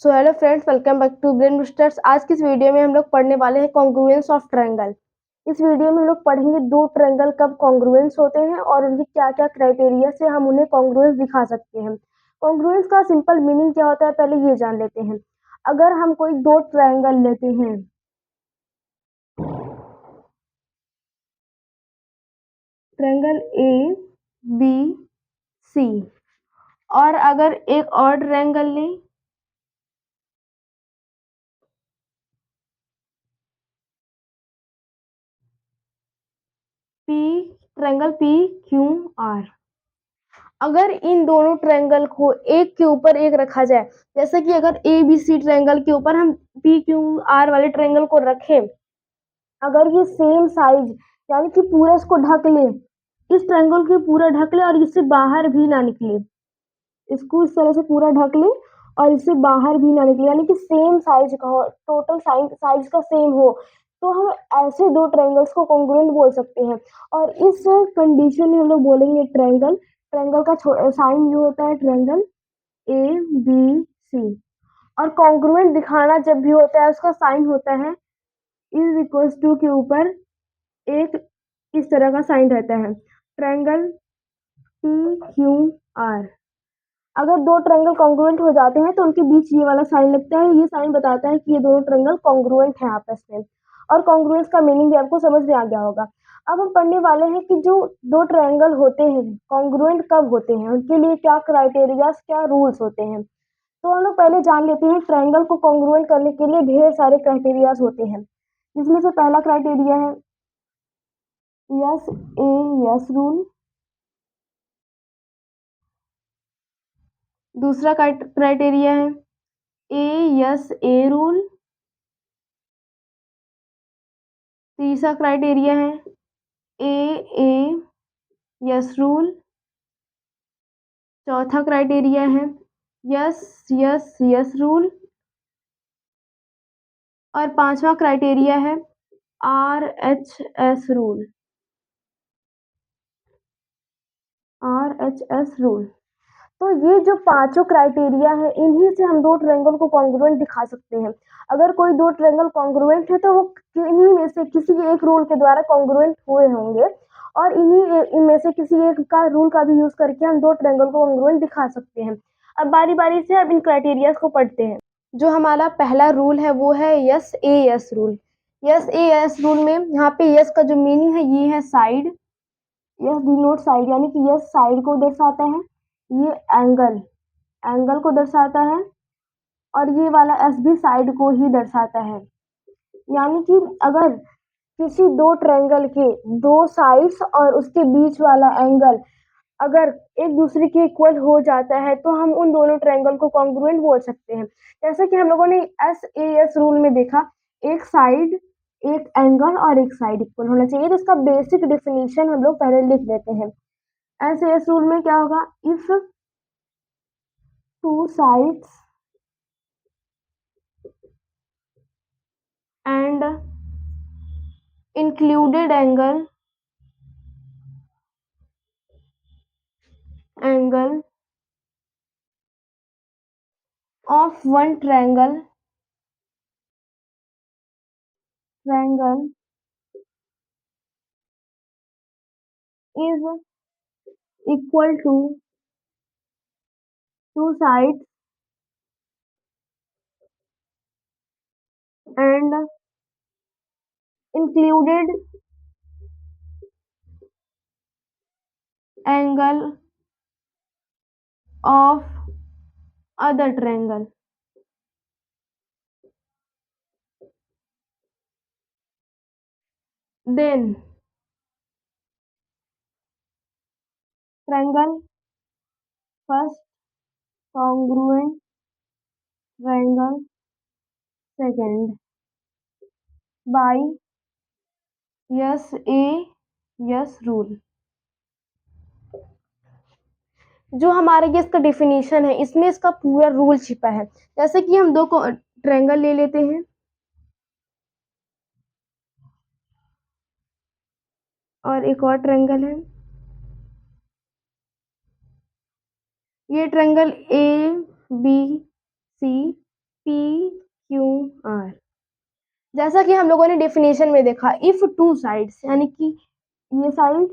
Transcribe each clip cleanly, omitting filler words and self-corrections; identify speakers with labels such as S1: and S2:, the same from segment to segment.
S1: So hello friends, welcome back to brain boosters. आज की इस वीडियो में हम लोग पढ़ने वाले हैं कॉन्ग्रुएंस ऑफ ट्रायंगल। इस वीडियो में हम लोग पढ़ेंगे दो ट्रायंगल कब कॉन्ग्रुएंस होते हैं और उनकी क्या क्या क्राइटेरिया से हम उन्हें कॉन्ग्रुएंस दिखा सकते हैं। कॉन्ग्रुएंस का सिंपल मीनिंग क्या होता है पहले ये जान लेते हैं। अगर हम कोई दो ट्रायंगल लेते हैं, ट्रायंगल ए बी सी, और अगर एक और ट्रायंगल लें P, triangle P Q R, अगर इन दोनों ट्रायंगल को एक के ऊपर एक रखा जाए, जैसे कि अगर ए बी सी ट्रायंगल के ऊपर हम पी क्यू आर वाले ट्रायंगल को रखें, अगर ये सेम साइज यानी कि पूरा इसको ढक ले, इस ट्रायंगल के पूरा ढक ले और इससे बाहर भी ना निकले, इसको इस तरह से पूरा ढक ले और इससे बाहर भी ना निकले, यानी कि सेम साइज का हो, टोटल साइज का सेम हो, तो हम ऐसे दो ट्रायंगल्स को कॉन्ग्रुएंट बोल सकते हैं। और इस कंडीशन में हम लोग बोलेंगे ट्रायंगल, ट्रायंगल का साइन ये होता है ट्रायंगल ए बी सी, और कॉन्ग्रुएंट दिखाना जब भी होता है उसका साइन होता है इज इक्वल्स टू के ऊपर एक इस तरह का साइन रहता है, ट्रायंगल पी क्यू आर। अगर दो ट्रायंगल कॉन्ग्रुएंट हो जाते हैं तो उनके बीच ये वाला साइन लगता है, ये साइन बताता है कि ये दोनों ट्रायंगल कॉन्ग्रुएंट हैं आपस में। और कॉन्ग्रुएंस का मीनिंग भी आपको समझ में आ गया होगा। अब हम पढ़ने वाले हैं कि जो दो ट्रायंगल होते हैं कॉन्ग्रुएंट कब होते हैं, उनके लिए क्या क्राइटेरिया क्या रूल्स होते हैं। तो हम लोग पहले जान लेते हैं ट्रायंगल को कॉन्ग्रुएंट करने के लिए ढेर सारे क्राइटेरियाज होते हैं, जिसमें से पहला क्राइटेरिया है यस ए यस रूल, दूसरा क्राइटेरिया है ए यस ए रूल, तीसरा क्राइटेरिया है ए यस रूल, चौथा क्राइटेरिया है यस यस यस रूल, और पांचवा क्राइटेरिया है R H S rule, R H S rule. तो ये जो पांचों क्राइटेरिया है इन्हीं से हम दो ट्रायंगल को कॉन्ग्रुएंट दिखा सकते हैं। अगर कोई दो ट्रायंगल कॉन्ग्रुएंट है तो वो इन्हीं में से किसी एक रूल के द्वारा कॉन्ग्रुएंट हुए होंगे, और इन्हीं इनमें से किसी एक का रूल का भी यूज करके हम दो ट्रायंगल को कॉन्ग्रुएंट दिखा सकते हैं। अब बारी बारी से अब इन क्राइटेरिया को पढ़ते हैं। जो हमारा पहला रूल है वो है yes A S rule. Yes A S rule में यहाँ पे यस का जो मीनिंग है ये है साइड, यस डिनोट साइड, यानी कि यस साइड को दर्शाता है, ये एंगल, एंगल को दर्शाता है, और ये वाला एस भी साइड को ही दर्शाता है। यानी कि अगर किसी दो ट्रायंगल के दो साइड्स और उसके बीच वाला एंगल अगर एक दूसरे के इक्वल हो जाता है तो हम उन दोनों ट्रायंगल को कॉन्ग्रुएंट बोल सकते हैं। जैसे कि हम लोगों ने एस ए एस रूल में देखा, एक साइड एक एंगल और एक साइड इक्वल होना चाहिए, तो इसका बेसिक डेफिनेशन हम लोग पहले लिख लेते हैं। एस ए एस रूल में क्या होगा, if two sides and included angle of one triangle is equal to two sides and included angle of other triangle. Then triangle first congruent triangle second by yes a yes rule। जो हमारे ये इसका definition है इसमें इसका पूरा rule छिपा है। जैसे कि हम दो को ट्रायंगल ले लेते हैं और एक और ट्रायंगल है, ये triangle A B C, P Q R. जैसा कि हम लोगों ने डेफिनेशन में देखा, इफ टू साइड्स यानी कि ये साइड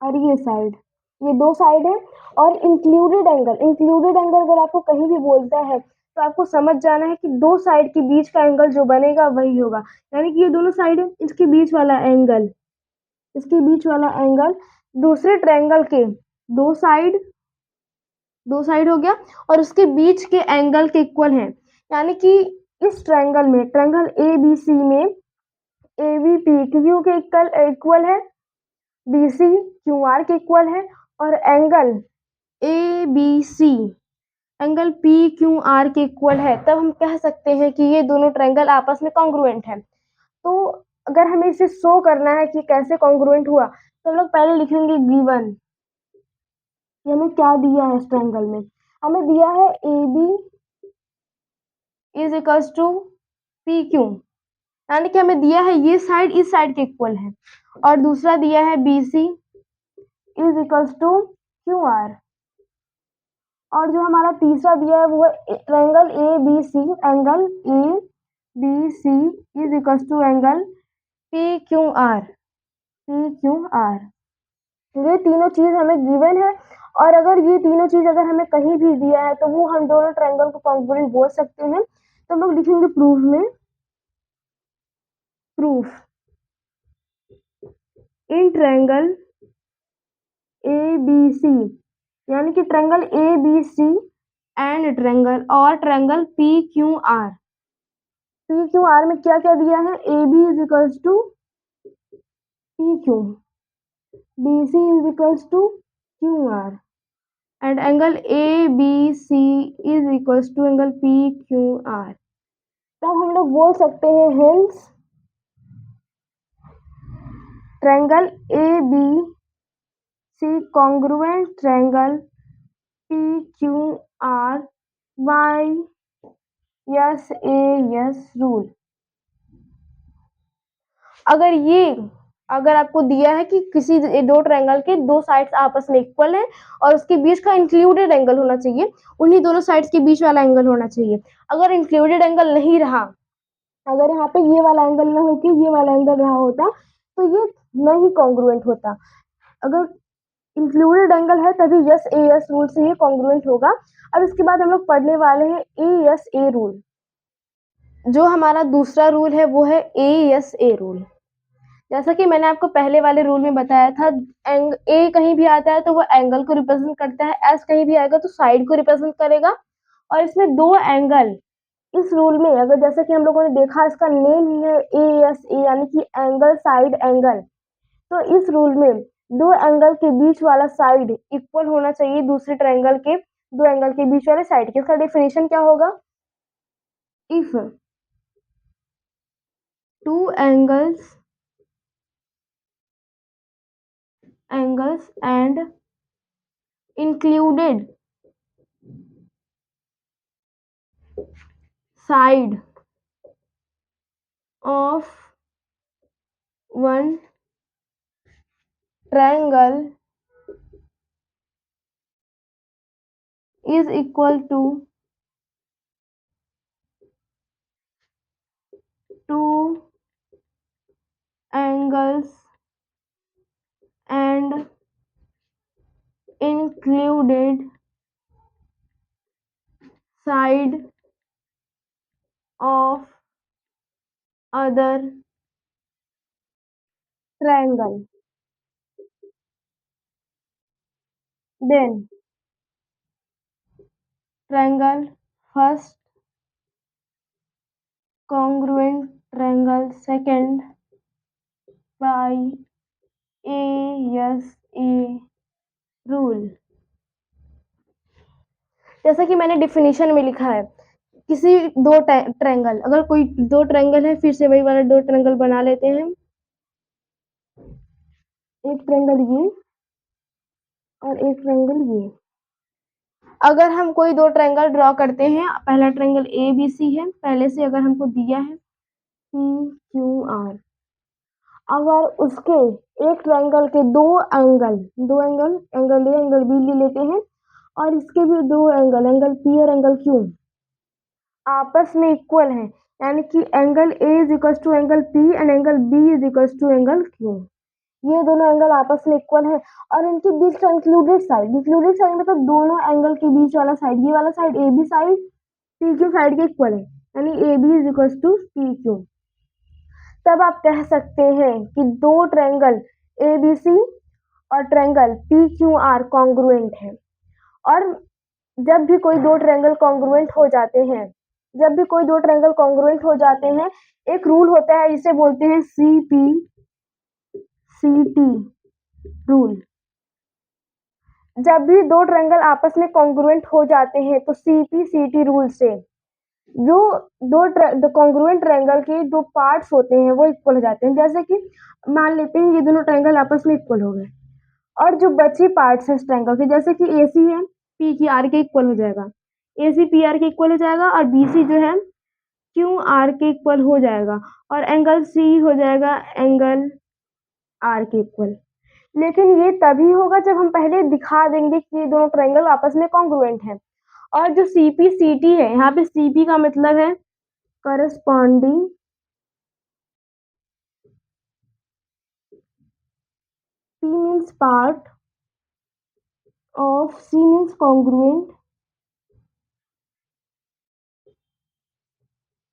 S1: और ये साइड, ये दो साइड है, और इंक्लूडेड एंगल अगर आपको कहीं भी बोलता है तो आपको समझ जाना है कि दो साइड के बीच का एंगल जो बनेगा वही होगा। यानी कि ये दोनों साइड है, इसके बीच वाला एंगल दूसरे ट्रायंगल के दो साइड दो साइड हो गया और उसके बीच के एंगल के इक्वल है। यानी कि इस ट्रायंगल में, ट्रायंगल ए बी सी में ए बी पी क्यू के इक्वल है, बी सी क्यू आर के इक्वल है, और angle A B C angle P Q R के इक्वल है, तब हम कह सकते हैं कि ये दोनों ट्रायंगल आपस में कॉन्ग्रुएंट है। तो अगर हमें इसे शो करना है कि कैसे कॉन्ग्रुएंट हुआ, तो हम लोग पहले लिखेंगे गिवन, ये हमें क्या दिया है। इस ट्रायंगल में हमें दिया है A B is equals to P Q, यानी कि हमें दिया है ये साइड इस साइड के इक्वल है, और दूसरा दिया है B C is equals to Q R, और जो हमारा तीसरा दिया है वो है triangle A B C, angle A B C is equals to angle P Q R, ये तीनों चीज हमें गिवन है। और अगर ये तीनों चीज अगर हमें कहीं भी दिया है तो वो हम दोनों ट्रायंगल को कॉन्ग्रुएंट बोल सकते हैं। तो हम लोग लिखेंगे प्रूफ में, प्रूफ इन ट्रायंगल ए बी सी, यानी कि triangle A B C and triangle P Q R. P Q R में क्या क्या दिया है, A B is equals to P Q, B C is equals to Q R, and angle A B C is equals to angle P Q R. तब हम लोग बोल सकते हैं hence triangle A B C congruent triangle P Q R by S A S rule. अगर आपको दिया है कि किसी दो ट्रायंगल के दो साइड्स आपस में इक्वल है और उसके बीच का इंक्लूडेड एंगल होना चाहिए, उन्हीं दोनों साइड्स के बीच वाला एंगल होना चाहिए। अगर इंक्लूडेड एंगल नहीं रहा, अगर यहाँ पे ये वाला एंगल ना होके ये वाला एंगल रहा होता तो ये नहीं कॉन्ग्रुएंट होता। अगर इंक्लूडेड एंगल है तभी यस ए एस रूल से ये कॉन्ग्रुएंट होगा। अब इसके बाद हम लोग पढ़ने वाले हैं ए एस ए रूल। जो हमारा दूसरा रूल है वो है ए एस ए रूल। जैसा कि मैंने आपको पहले वाले रूल में बताया था, ए कहीं भी आता है तो वो एंगल को रिप्रेजेंट करता है, एस कहीं भी आएगा तो साइड को रिप्रेजेंट करेगा, और इसमें दो एंगल इस रूल में, अगर जैसे कि हम लोगों ने देखा इसका नेम ही है ए एस ए यानी कि एंगल साइड एंगल, तो इस रूल में दो एंगल के बीच वाला साइड इक्वल होना चाहिए दूसरे ट्रायंगल के दो एंगल के बीच वाले साइड के। इसका डेफिनेशन क्या होगा, if two angles and included side of one triangle is equal to two angles and included side of other triangle, then triangle first congruent triangle second by ASA rule। जैसा कि मैंने definition में लिखा है, किसी दो ट्रायंगल, अगर कोई दो ट्रायंगल है, फिर से वही वाला दो ट्रायंगल बना लेते हैं। एक ट्रायंगल ये और एक ट्रायंगल ये। अगर हम कोई दो ट्रायंगल ड्रॉ करते हैं, पहला ट्रायंगल ए बी सी है, पहले से अगर हमको दिया है पी क्यू आर, अगर उसके एक ट्रायंगल के एंगल ए एंगल बी ले लेते हैं, और इसके भी दो एंगल पी और एंगल क्यू, आपस में इक्वल हैं, यानी कि angle A is equal to angle P and angle B is equal to angle Q. ये दोनों एंगल आपस में इक्वल है और इनके बीच का इंक्लूडेड साइड मतलब दोनों एंगल के बीच वाला साइड, ये वाला side A B side P Q side के इक्वल है, यानी A B is equal to P Q. तब आप कह सकते हैं कि दो ट्रायंगल ए बी सी और triangle P Q are congruent है। और जब भी कोई दो ट्रायंगल कॉन्ग्रुएंट हो जाते हैं, एक रूल होता है, इसे बोलते हैं C P C T rule. जब भी दो ट्रायंगल आपस में कॉन्ग्रुएंट हो जाते हैं तो सीपी-सीटी रूल से जो दो कॉन्ग्रुएंट ट्रायंगल के जो पार्ट्स होते हैं वो इक्वल हो जाते हैं। जैसे कि मान लेते हैं ये दोनों ट्रायंगल आपस में इक्वल हो गए और जो बचे पार्ट्स हैं इस ट्रायंगल के, जैसे कि AC है P की R के इक्वल हो जाएगा, AC PR के इक्वल हो जाएगा और BC जो है QR के इक्वल हो जाएगा और एंगल C हो जाएगा एंगल R के इक्वल। लेकिन ये तभी होगा जब हम पहले दिखा देंगे कि ये दोनों ट्रायंगल आपस में कॉन्ग्रुएंट हैं। और जो CP-CT है, यहाँ पे CP का मतलब है corresponding, P means part of, C means congruent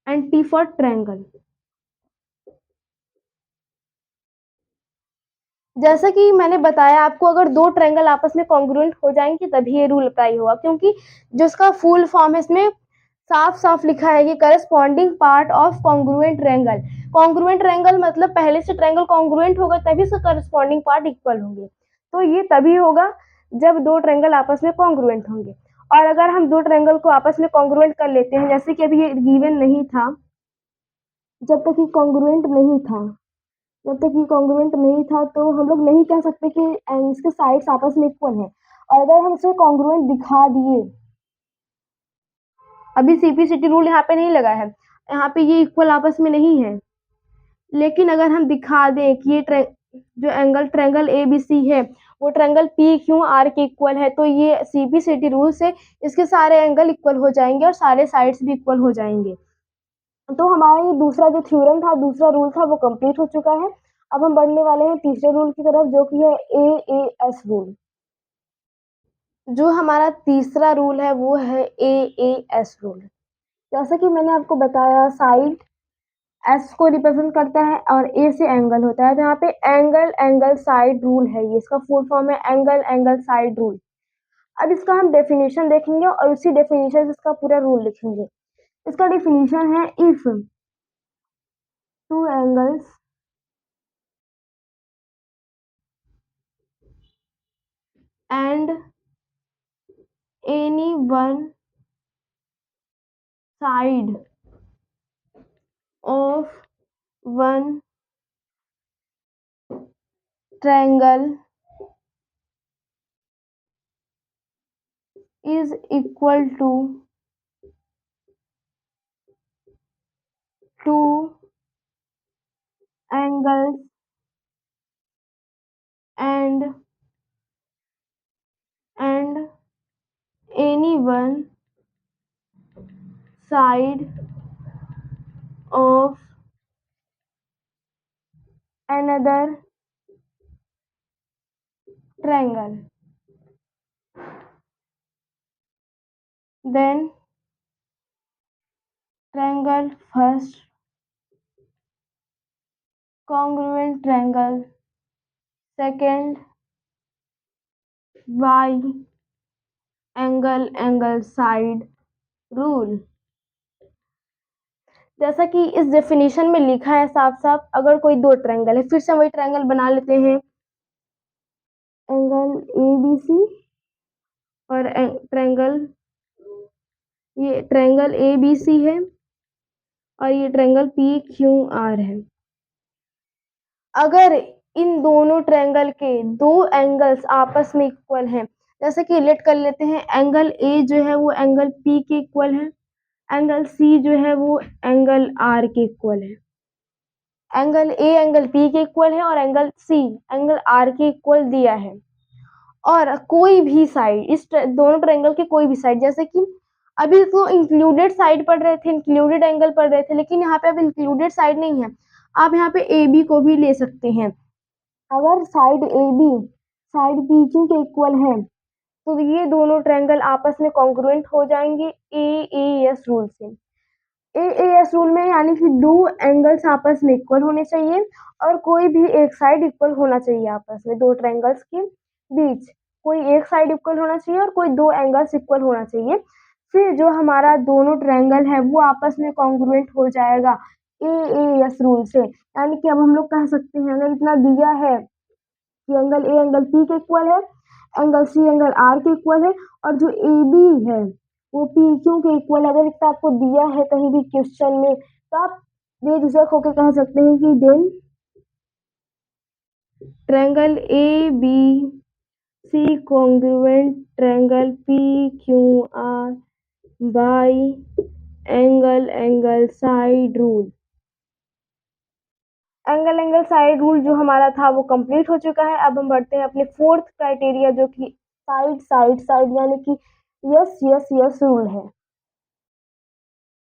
S1: and T for triangle. जैसा कि मैंने बताया आपको, अगर दो ट्रायंगल आपस में कॉन्ग्रुएंट हो जाएंगे तभी ये रूल अप्लाई होगा, क्योंकि जो इसका फुल फॉर्म है इसमें साफ साफ लिखा है कि corresponding part of congruent triangle. Congruent triangle मतलब पहले से ट्रायंगल कॉन्ग्रुएंट होगा तभी इसका करस्पॉन्डिंग पार्ट इक्वल होंगे। तो ये तभी होगा जब दो ट्रायंगल आपस में कॉन्ग्रुएंट होंगे। और अगर हम दो ट्रायंगल को आपस में कॉन्ग्रुएंट कर लेते हैं, जैसे कि अभी ये गिवन नहीं था, जब तक ये कॉन्ग्रुएंट नहीं था, तो हम लोग नहीं कह सकते कि इसके साइड्स आपस में इक्वल हैं। और अगर हम इसे कॉन्ग्रुएंट दिखा दिए, अभी CP-CT रूल यहाँ पे नहीं लगा है, यहाँ पे ये इक्वल आपस में नहीं है, लेकिन अगर हम दिखा दें कि ये जो ट्रायंगल ABC है वो ट्रायंगल PQR के इक्वल है, तो ये CP-CT रूल से इसके सारे एंगल इक्वल हो जाएंगे और सारे साइड्स भी इक्वल हो जाएंगे। तो हमारा ये दूसरा जो थ्योरम था, दूसरा रूल था, वो कंप्लीट हो चुका है। अब हम बढ़ने वाले हैं तीसरे रूल की तरफ, जो कि है AAS रूल। जो हमारा तीसरा रूल है वो है AAS रूल। जैसा कि मैंने आपको बताया, साइड S को रिप्रेजेंट करता है और A से एंगल होता है, तो यहाँ पे एंगल एंगल साइड रूल है, ये इसका फुल फॉर्म है एंगल एंगल साइड रूल। अब इसका हम डेफिनेशन देखेंगे और उसी डेफिनेशन से इसका पूरा रूल लिखेंगे। इसका डेफिनेशन है, if two angles and any one side of one triangle is equal to two angles and any one side of another triangle, then triangle first congruent triangle second by angle angle side rule. जैसा कि इस definition में लिखा है साफ साफ, अगर कोई दो ट्रायंगल है, फिर से वही ट्रायंगल बना लेते हैं, एंगल ABC और ये ट्रायंगल ABC है और ये ट्रायंगल PQR है। अगर इन दोनों ट्रायंगल के दो एंगल्स आपस में इक्वल हैं, जैसे कि रिलेट कर लेते हैं, एंगल A जो है वो एंगल P के इक्वल है, एंगल C जो है वो एंगल R के इक्वल है। एंगल A एंगल P के इक्वल है और एंगल C एंगल R के इक्वल दिया है। और कोई भी साइड, इस दोनों ट्रायंगल के कोई भी साइड, जैसे कि अभी तो इंक्लूडेड साइड पढ़ रहे थे, इंक्लूडेड एंगल पढ़ रहे थे, लेकिन यहाँ पे अब इंक्लूडेड साइड नहीं है। आप यहाँ पे ए बी को भी ले सकते हैं। अगर side A B side P Q के इक्वल है तो ये दोनों ट्रायंगल आपस में कॉन्ग्रुएंट हो जाएंगे ए ए एस रूल से। ए ए एस रूल में यानी कि दो एंगल्स आपस में इक्वल होने चाहिए और कोई भी एक साइड इक्वल होना चाहिए आपस में, दो ट्रायंगल्स के बीच कोई एक साइड इक्वल होना चाहिए और कोई दो एंगल्स इक्वल होना चाहिए। फिर जो हमारा दोनों ट्रायंगल है वो आपस में कॉन्ग्रुएंट हो जाएगा ए ए एस रूल से। यानी कि अब हम लोग कह सकते हैं अगर इतना दिया है कि एंगल ए एंगल पी के इक्वल है, एंगल सी एंगल आर के इक्वल है और जो ए बी है वो पी क्यू के इक्वल है, अगर इतना आपको दिया है कहीं भी क्वेश्चन में तो आप बेझिझक होकर कह सकते हैं कि then triangle A B C congruent triangle P Q R by angle angle side rule. Angle angle side rule जो हमारा था वो कंप्लीट हो चुका है। अब हम बढ़ते हैं अपने फोर्थ क्राइटेरिया जो कि साइड साइड साइड यानी कि यस यस यस रूल है।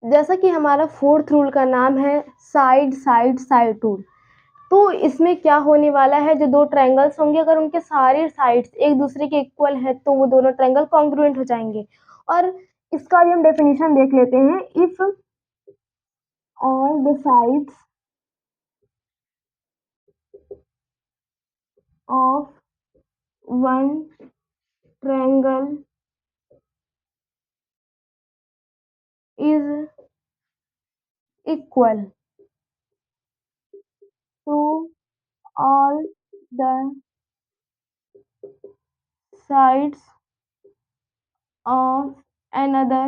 S1: जैसा कि हमारा फोर्थ रूल का नाम है साइड साइड साइड रूल। तो इसमें क्या होने वाला है, जो दो ट्रायंगल्स होंगे अगर उनके सारे साइड्स एक दूसरे के इक्वल है तो वो दोनों ट्रायंगल कॉन्ग्रुएंट हो जाएंगे। और इसका भी हम डेफिनेशन देख लेते हैं। If all the sides of one triangle is equal to all the sides of another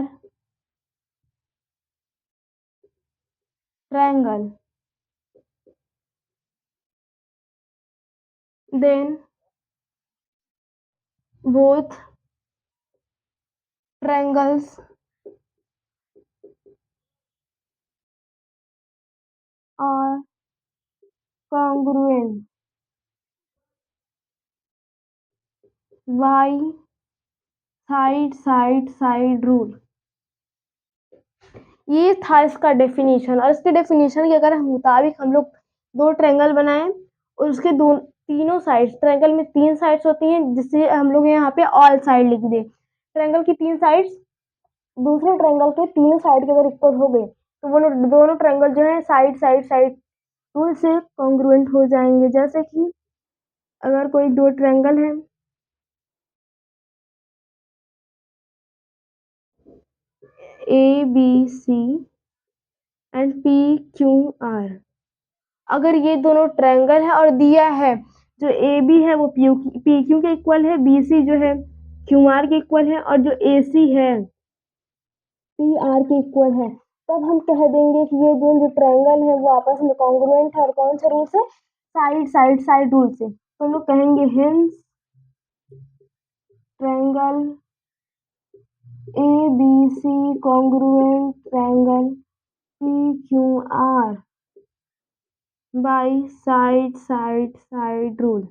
S1: triangle, then both triangles are congruent. Why side side side rule? ये था इसका डेफिनेशन। और इसके डेफिनेशन के अगर मुताबिक हम लोग दो ट्रायंगल बनाएं और उसके दो तीनों साइड्स, ट्रायंगल में तीन साइड्स होती हैं जिससे हम लोग यहाँ पे ऑल साइड लिख दें। ट्रायंगल की तीन साइड्स दूसरे ट्रायंगल के तीनों साइड के अगर इक्वल हो गए तो वो दोनों ट्रायंगल जो है साइड साइड साइड रूल से कॉन्ग्रुएंट हो जाएंगे। जैसे कि अगर कोई दो ट्रायंगल है A B C and P Q R, अगर ये दोनों ट्रायंगल है और दिया है जो ए बी है वो पी क्यू के इक्वल है, बी सी जो है क्यू आर के इक्वल है और जो ए सी है पी आर के इक्वल है, तब हम कह देंगे कि ये जो ट्रायंगल है वो आपस में कॉन्ग्रुएंट है। और कौन से रूल से? साइड साइड साइड रूल से। तो हम लोग कहेंगे hence triangle A B C congruent triangle P Q R by side side side rule.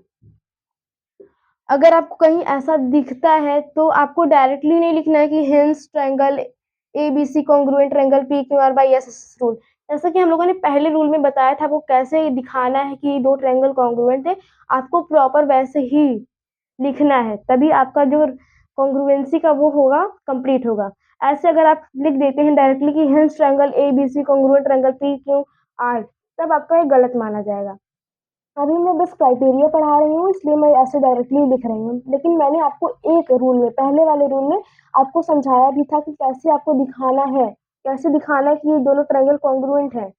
S1: अगर आपको कहीं ऐसा दिखता है तो आपको डायरेक्टली नहीं लिखना है कि hence triangle A B C congruent triangle P Q R by S S rule. जैसा कि हम लोगों ने पहले रूल में बताया था वो कैसे दिखाना है कि दो ट्रायंगल कॉन्ग्रुएंट है, आपको प्रॉपर वैसे ही लिखना है, तभी आपका जो कॉन्ग्रुएंसी का वो होगा कंप्लीट होगा। ऐसे अगर आप लिख देते हैं डायरेक्टली कि hence triangle A B C congruent triangle P Q R, तब आपका ये गलत माना जाएगा। अभी मैं बस क्राइटेरिया पढ़ा रही हूँ इसलिए मैं ऐसे डायरेक्टली लिख रही हूँ, लेकिन मैंने आपको एक रूल में, पहले वाले रूल में आपको समझाया भी था कि कैसे आपको दिखाना है, कैसे दिखाना है कि ये दोनों ट्रायंगल कॉन्ग्रुएंट है।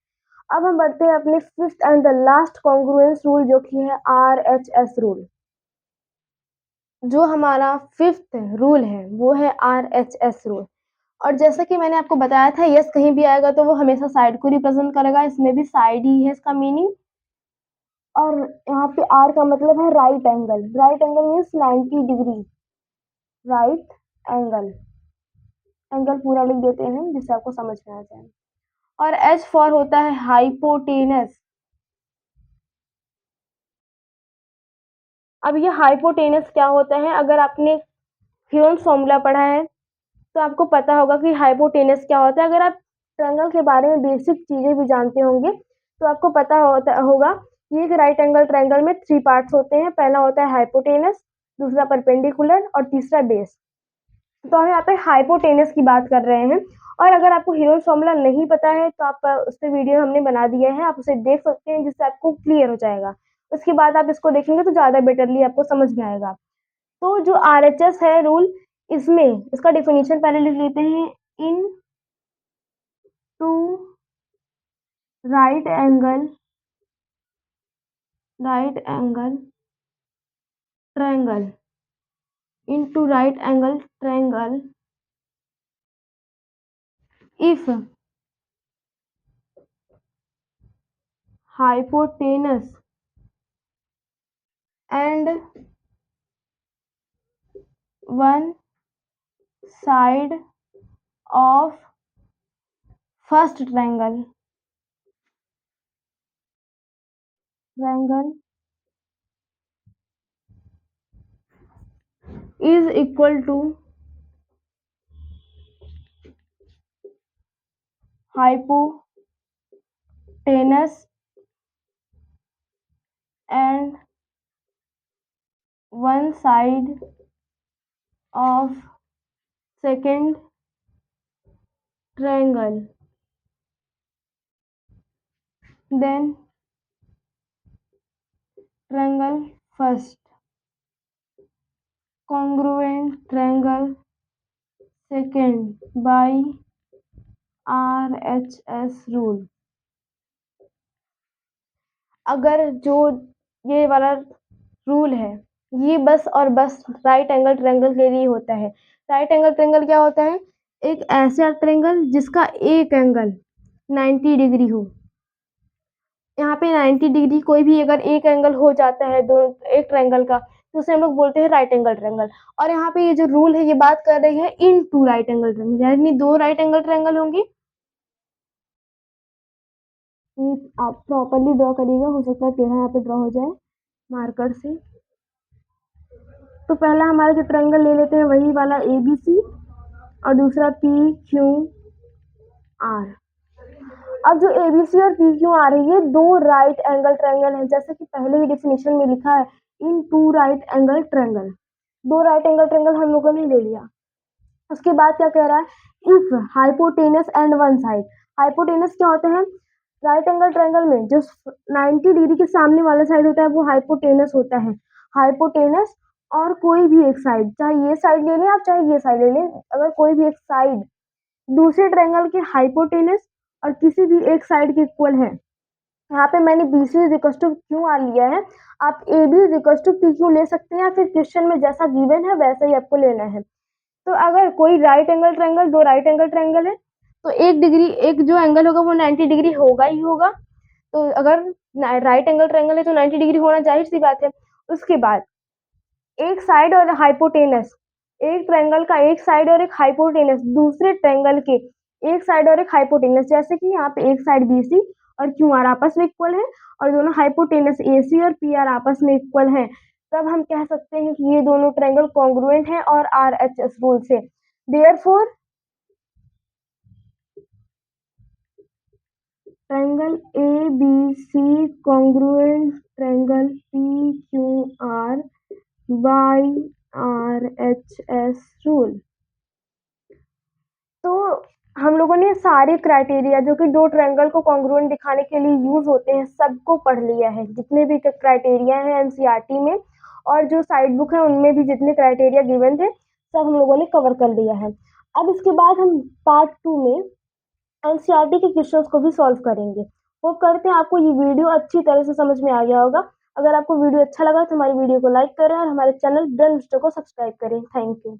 S1: अब हम बढ़ते हैं अपने fifth and the last congruence rule जो कि है आर एच एस रूल। जो हमारा फिफ्थ रूल है वो है आर एच एस रूल। और जैसा कि मैंने आपको बताया था यस कहीं भी आएगा तो वो हमेशा साइड को रिप्रेजेंट करेगा, इसमें भी साइड ही है इसका मीनिंग। और यहाँ पे आर का मतलब है right angle. Right angle means 90 degree right angle. Angle पूरा लिख देते हैं जिससे आपको समझ में आ जाए। और एच फॉर होता है हाइपोटेनस। अब ये हाइपोटेनस क्या होता है? अगर आपने फ्यूरन्स फॉर्मूला पढ़ा है तो आपको पता होगा कि हाइपोटेनस क्या होता है। अगर आप ट्रायंगल के बारे में बेसिक चीज़ें भी जानते होंगे तो आपको पता होगा कि एक राइट एंगल ट्रायंगल में 3 पार्ट्स होते हैं। पहला होता है हाइपोटेनस, दूसरा परपेंडिकुलर और तीसरा बेस। तो हम यहाँ पे हाइपोटेनस की बात कर रहे हैं। और अगर आपको हेरोल्ड्स फॉर्मूला नहीं पता है तो आप उस पे वीडियो हमने बना दिया है, आप उसे देख सकते हैं, जिससे आपको क्लियर हो जाएगा। उसके बाद आप इसको देखेंगे तो ज़्यादा बेटरली आपको समझ में आएगा। तो जो आरएचएस है रूल, इसमें इसका डेफिनेशन पहले लिख लेते हैं। Into right angle triangle into right angle triangle if hypotenuse and one side of first triangle is equal to hypotenuse and one side of second triangle, then triangle first congruent triangle second by RHS rule। अगर जो ये वाला rule है ये बस और बस right angle triangle के लिए होता है। राइट एंगल ट्रायंगल क्या होता है? एक ऐसा ट्रायंगल जिसका एक एंगल 90 डिग्री हो। यहाँ पे 90 डिग्री कोई भी अगर एक एंगल हो जाता है दो एक ट्रायंगल का तो उसे हम लोग बोलते हैं राइट एंगल ट्रायंगल। और यहाँ पे ये जो रूल है ये बात कर रही है इन टू राइट एंगल ट्रायंगल, यानी दो राइट एंगल ट्रायंगल होंगे। आप प्रॉपरली ड्रॉ करिएगा, हो सकता है टेढ़ा यहाँ पे ड्रॉ हो जाए मार्कर से। तो पहला हमारा जो ट्रायंगल ले लेते हैं वही वाला ABC और दूसरा PQR। अब जो ABC और PQR है ये दो राइट एंगल ट्रायंगल है, जैसे कि पहले ही डेफिनेशन में लिखा है इन टू राइट एंगल ट्रायंगल। दो राइट एंगल ट्रायंगल हम लोगों ने ले लिया। उसके बाद क्या कह रहा है? If hypotenuse and one side. Hypotenuse क्या होता है? राइट एंगल ट्रायंगल में जो 90 डिग्री के सामने वाला साइड होता है वो हाइपोटेनस होता है। हाइपोटेनस और कोई भी एक साइड, चाहे ये साइड ले लें आप चाहे ये साइड ले लें, अगर कोई भी एक साइड दूसरे ट्रायंगल के हाइपोटेनस और किसी भी एक साइड के इक्वल है। यहाँ पे मैंने BC is equal to Q R लिया है, आप AB is equal to PQ ले सकते हैं या फिर क्वेश्चन में जैसा गिवन है वैसा ही आपको लेना है। तो अगर कोई राइट एंगल ट्रायंगल, दो राइट एंगल ट्रायंगल है तो एक जो एंगल होगा वो 90 डिग्री होगा ही होगा। तो अगर राइट एंगल ट्रायंगल है तो 90 डिग्री होना जाहिर सी बात है। उसके बाद एक साइड और हाइपोटेनस, एक ट्रायंगल का एक साइड और एक हाइपोटेनस दूसरे ट्रायंगल के एक साइड और एक हाइपोटेनस, जैसे कि यहाँ पे एक साइड BC और QR आपस में इक्वल है और दोनों हाइपोटेनस AC और PR आपस में इक्वल है, तब हम कह सकते हैं कि ये दोनों ट्रायंगल कॉन्ग्रुएंट हैं और RHS रूल से। Therefore triangle ABC congruent triangle PQR by RHS rule. तो हम लोगों ने सारे क्राइटेरिया जो कि दो ट्रायंगल को कॉन्ग्रुएंट दिखाने के लिए यूज होते हैं सबको पढ़ लिया है। जितने भी क्राइटेरिया हैं एनसीईआरटी में और जो साइड बुक है उनमें भी जितने क्राइटेरिया गिवन थे सब हम लोगों ने कवर कर लिया है। अब इसके बाद हम पार्ट 2 में एनसीईआरटी के क्वेश्चंस को भी सॉल्व करेंगे। वो करते हैं आपको ये वीडियो अच्छी तरह से समझ में आ गया होगा। अगर आपको वीडियो अच्छा लगा तो हमारी वीडियो को लाइक करें और हमारे चैनल ब्रेन बूस्टर को सब्सक्राइब करें। Thank you.